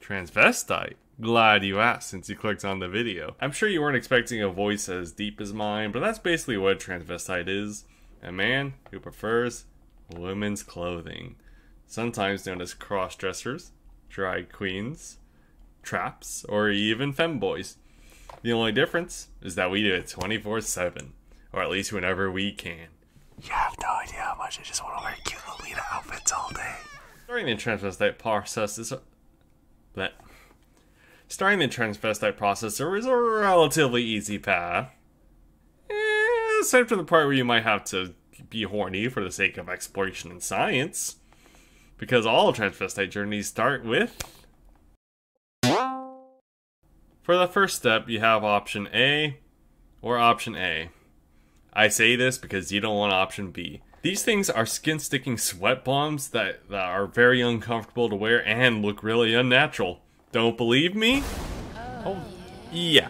Transvestite? Glad you asked since you clicked on the video. I'm sure you weren't expecting a voice as deep as mine, but that's basically what transvestite is. A man who prefers women's clothing. Sometimes known as cross-dressers, drag queens, traps, or even femboys. The only difference is that we do it 24/7, or at least whenever we can. You have no idea how much I just want to wear cute Lolita outfits all day. Starting the transvestite process is a relatively easy path. Aside from the part where you might have to be horny for the sake of exploration and science. Because all transvestite journeys start with... For the first step, you have option A or option A. I say this because you don't want option B. These things are skin-sticking sweat bombs that are very uncomfortable to wear and look really unnatural. Don't believe me? Oh, yeah.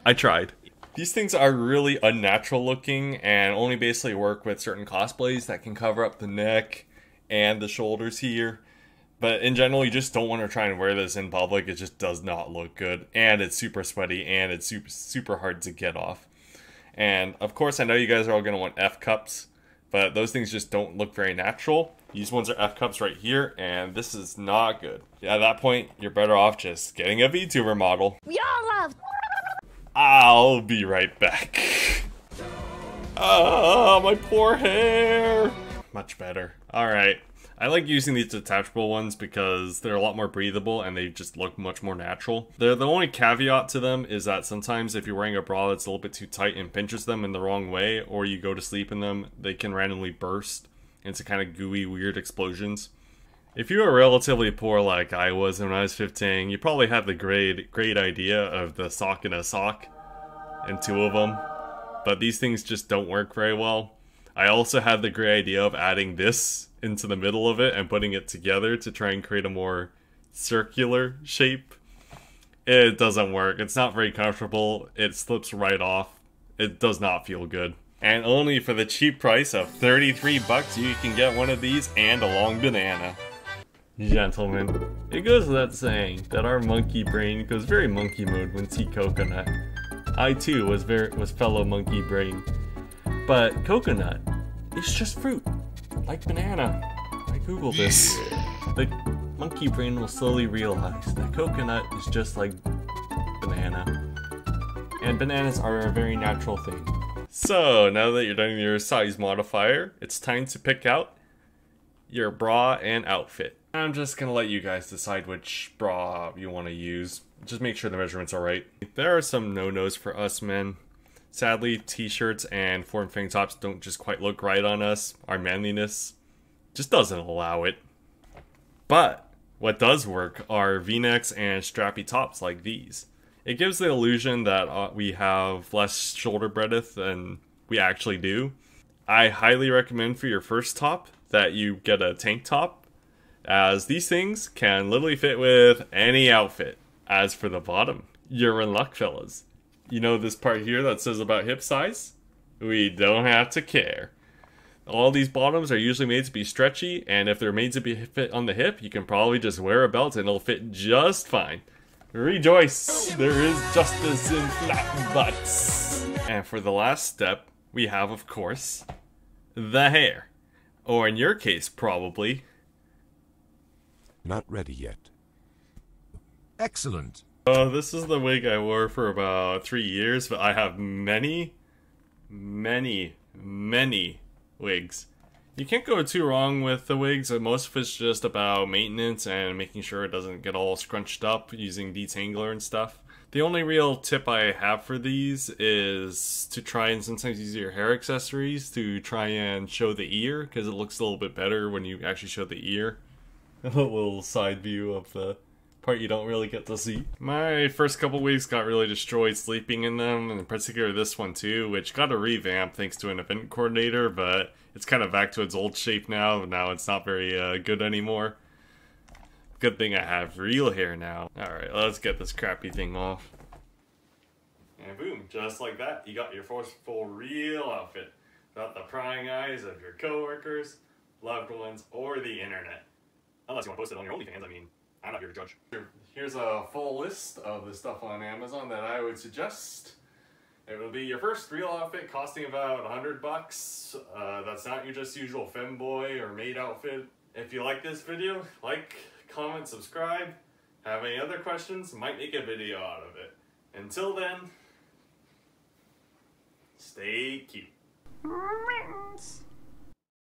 I tried. These things are really unnatural looking and only basically work with certain cosplays that can cover up the neck and the shoulders here. But in general, you just don't want to try and wear this in public. It just does not look good. And it's super sweaty and it's super hard to get off. And of course, I know you guys are all going to want F cups. But those things just don't look very natural. These ones are F cups right here, and this is not good. Yeah, at that point, you're better off just getting a VTuber model. I'll be right back. Ah, my poor hair. Much better. Alright. I like using these detachable ones because they're a lot more breathable and they just look much more natural. The only caveat to them is that sometimes if you're wearing a bra that's a little bit too tight and pinches them in the wrong way, or you go to sleep in them, they can randomly burst into kind of gooey, weird explosions. If you were relatively poor like I was when I was 15, you probably had the great idea of the sock in a sock and two of them, but these things just don't work very well. I also had the great idea of adding this into the middle of it and putting it together to try and create a more circular shape. It doesn't work. It's not very comfortable. It slips right off. It does not feel good. And only for the cheap price of 33 bucks you can get one of these and a long banana. Gentlemen, it goes without saying that our monkey brain goes very monkey mode when see coconut. I too was fellow monkey brain. But coconut is just fruit, like banana. I googled this. The monkey brain will slowly realize that coconut is just like banana. And bananas are a very natural thing. So, now that you're done with your size modifier, it's time to pick out your bra and outfit. I'm just gonna let you guys decide which bra you want to use. Just make sure the measurements are right. There are some no-nos for us men. Sadly, t-shirts and form tank tops don't just quite look right on us. Our manliness just doesn't allow it. But what does work are v-necks and strappy tops like these. It gives the illusion that we have less shoulder breadth than we actually do. I highly recommend for your first top that you get a tank top, as these things can literally fit with any outfit. As for the bottom, you're in luck, fellas. You know this part here that says about hip size? We don't have to care. All these bottoms are usually made to be stretchy, and if they're made to be fit on the hip, you can probably just wear a belt and it'll fit just fine. Rejoice! There is justice in flat butts! And for the last step, we have, of course, the hair. Or in your case, probably... Not ready yet. Excellent! This is the wig I wore for about 3 years, but I have many wigs. You can't go too wrong with the wigs, and most of it's just about maintenance and making sure it doesn't get all scrunched up using detangler and stuff. The only real tip I have for these is to try and sometimes use your hair accessories to try and show the ear, because it looks a little bit better when you actually show the ear. A little side view of the part you don't really get to see. My first couple weeks got really destroyed sleeping in them, and in particular this one too, which got a revamp thanks to an event coordinator, but it's kind of back to its old shape now. Now it's not very good anymore. Good thing I have real hair now. Alright, let's get this crappy thing off. And boom, just like that, you got your forceful real outfit. Without the prying eyes of your coworkers, loved ones, or the internet. Unless you want to post it on your OnlyFans, I mean, I'm not here to judge. Here's a full list of the stuff on Amazon that I would suggest. It will be your first real outfit costing about $100. That's not your just usual femboy or maid outfit. If you like this video, like, comment, subscribe. Have any other questions? Might make a video out of it. Until then, stay cute. Mittens.